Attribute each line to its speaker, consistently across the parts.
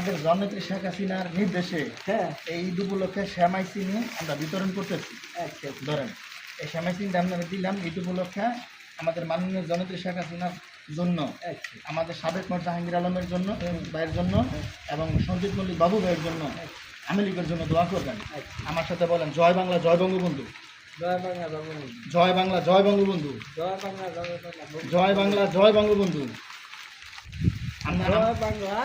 Speaker 1: আমাদের জননেত্রী শেখ হাসিনার নির্দেশে এই ঈদ উপলক্ষে শ্যামাই চিনি আমরা বিতরণ করতেছি। ধরেন এই শ্যামাই চিনিটা আপনারা দিলাম ঈদ উপলক্ষে আমাদের মাননীয় জননেত্রী শেখ হাসিনার জন্য, আমাদের সাবেক মেয়র জাহাঙ্গীর আলমের জন্য ভাইয়ের জন্য এবং সঞ্জিত মল্লিক বাবু ভাইয়ের জন্য, আওয়ামী লীগের জন্য দোয়া করবেন। আমার সাথে বলেন জয় বাংলা জয় বঙ্গবন্ধু,
Speaker 2: জয় বাংলা জয় বঙ্গবন্ধু,
Speaker 1: জয় বাংলা জয় বঙ্গবন্ধু,
Speaker 2: জয় বাংলা
Speaker 1: জয় বাংলা জয় বঙ্গবন্ধু,
Speaker 2: জয় বাংলা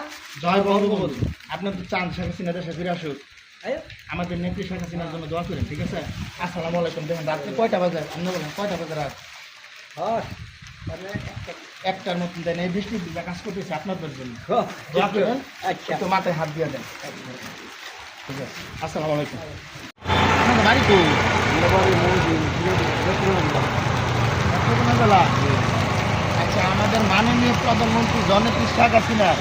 Speaker 1: জয় বঙ্গবন্ধু। আপনার তো চান শেখ হাসিনা দেশে ফিরে আসুক, আমাদের নেত্রী শেখ হাসিনার জন্য দোয়া করেন, ঠিক আছে? আসসালামু আলাইকুম। দেখেন রাত্রে কয়টা বাজে? আপনি বলেন কয়টা বাজে? রাত একটার মতন দেন। এই বৃষ্টির দিকে কাজ করতেছে আপনাদের জন্য, দোয়া করেন। একটু মাথায় হাত দিয়ে দেন, ঠিক আছে? আসসালামু আলাইকুম। আপনাদের বাড়ি তো আচ্ছা, আমাদের মাননীয় প্রধানমন্ত্রী জননেত্রী শেখ হাসিনার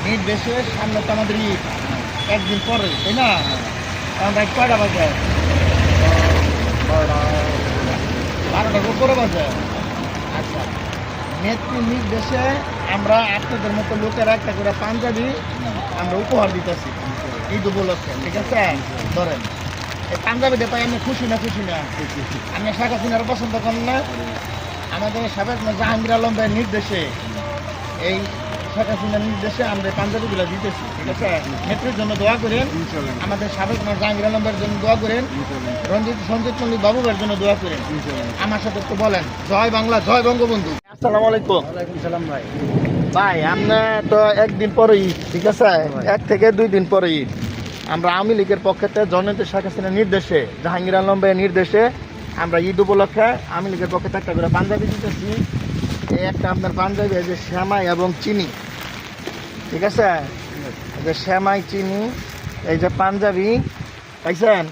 Speaker 1: নির্দেশে সামনে তো আমাদের ঈদ একদিন পরে, তাই না? আমরা কয়টা বাজে? 12টার উপরে বাজে। আচ্ছা, নেত্রীর নির্দেশে আমরা আপনাদের মতো লোকেরা একটা করে পাঞ্জাবি আমরা উপহার দিতেছি ঈদ উপলক্ষে, ঠিক আছে? ধরেন এই পাঞ্জাবিটা পাই আমি খুশি না? খুশি না? আমি শেখ হাসিনার পছন্দ করেন না? আমাদের সাবেক জাহাঙ্গীর আলম ভাইয়ের নির্দেশে, এই শেখ হাসিনার নির্দেশে আমরা পাঞ্জাবিগুলো দিতেছি, ঠিক আছে? নেত্রীর জন্য দোয়া করেন, আমাদের সাবেক জাহাঙ্গীর আলম ভাইয়ের জন্য দোয়া করেন, সঞ্জিত মল্লিক বাবু ভাইয়ের জন্য দোয়া করেন। আমার সাথে একটু বলেন জয় বাংলা জয় বঙ্গবন্ধু। আসসালামু আলাইকুম।
Speaker 2: ওয়ালাইকুম সালাম ভাই।
Speaker 1: ভাই আমরা তো একদিন পরে ঈদ, ঠিক আছে? 1 থেকে 2 দিন পরে ঈদ। আমরা আওয়ামী লীগের পক্ষে জননেত্রী শেখ হাসিনার নির্দেশে, জাহাঙ্গীর আলম ভাইয়ের নির্দেশে আমরা ঈদ উপলক্ষে আওয়ামী লীগের পক্ষে একটা করে পাঞ্জাবি দিতেছি। এই একটা আপনার পাঞ্জাবি, এই যে শ্যামাই এবং চিনি, ঠিক আছে? এই যে শ্যামাই চিনি, এই যে পাঞ্জাবি, পাইছেন?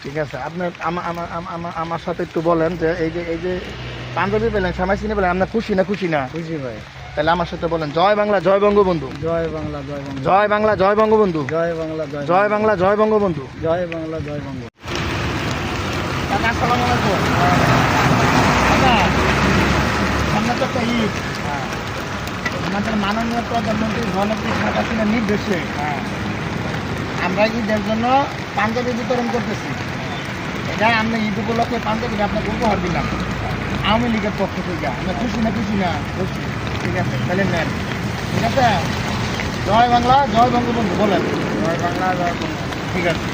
Speaker 1: ঠিক আছে, আপনার আমার সাথে একটু বলেন যে এই যে পাঞ্জাবি পেলেন, শ্যামাই চিনি পেলেন, আপনার খুশি না? খুশি না?
Speaker 2: খুশি ভাই।
Speaker 1: তাহলে আমার সাথে বলেন জয় বাংলা জয় বঙ্গবন্ধু,
Speaker 2: জয় বাংলা জয় বঙ্গবন্ধু,
Speaker 1: জয় বাংলা জয় বঙ্গবন্ধু,
Speaker 2: জয় বাংলা
Speaker 1: জয় বাংলা জয় বঙ্গবন্ধু,
Speaker 2: জয় বাংলা জয় বঙ্গবন্ধু।
Speaker 1: আসসালামু আলাইকুম। সামনে তো একটা ঈদ, আমাদের মাননীয় প্রধানমন্ত্রী জননেত্রী শেখ হাসিনার নির্দেশে আমরা ঈদের জন্য পাঞ্জাবি বিতরণ করতেছি। এটা আমরা ঈদ উপলক্ষে পাঞ্জাবিটা আপনাকে উপহার দিলাম আওয়ামী লীগের পক্ষ থেকে। আমরা খুশি না? খুশি না? খুশি। ঠিক আছে, তাহলে নেন, ঠিক আছে? জয় বাংলা জয় বঙ্গবন্ধু বলেন।
Speaker 2: জয় বাংলা জয় বঙ্গবন্ধু।
Speaker 1: ঠিক আছে।